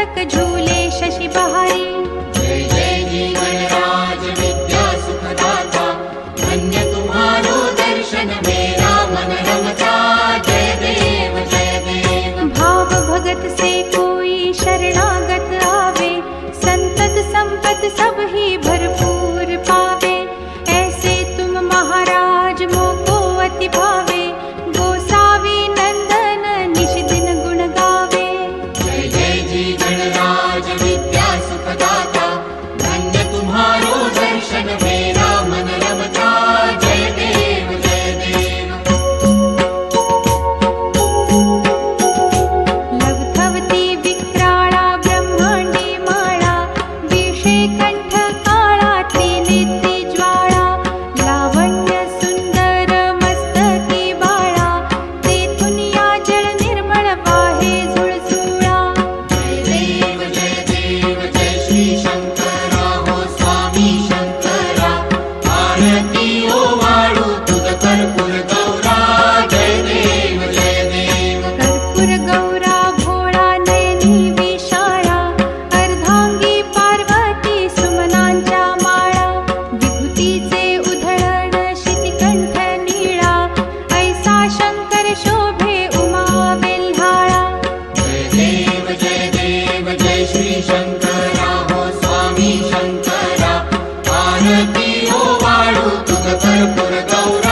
मस्तक झूले शशि बहारी। जय जय जी गणराज विद्या सुखदाता, धन्य तुम्हारो दर्शन मेरा मन रमता। जय देव जय देव। भाव भगत से कोई शरणागत आवे, संतत संपत सब ही भरपूर पावे। ऐसे तुम महाराज मोको अति भावे, गोसावी नंदन निश दिन गुण गावे। जय जय जी गणराज विद्या सुखदाता, धन्य तुम्हारो दर्शन मेरा मन रमता। जय देव जय देव। लवथवती विक्राळा ब्रह्मांडी माळा, विषे कंठ काळा त्रिनेत्री ज्वाळा। लावण्य सुंदर मस्तकी बाळा, तेथून या जल निर्मळ वाहे झुळझुळा। जय देव जय श्री शंकरा हो स्वामी शंकरा, आरती ओवाळू तुझ कर्पूर गौरा। जय देव जय देव। कर्पूर गौरा भोळा नयनी विशाळा, अर्धांगी पार्वती सुमनांच्या माळा। विभूतीचे उधळण शितिकंठ नीळा, ऐसा शंकर शोभे उमा वेल्हाळा। जय देव जय श्री शंकरा हो स्वामी शंकरा, आरती ओवाळू तुझ कर्पूर गौरा।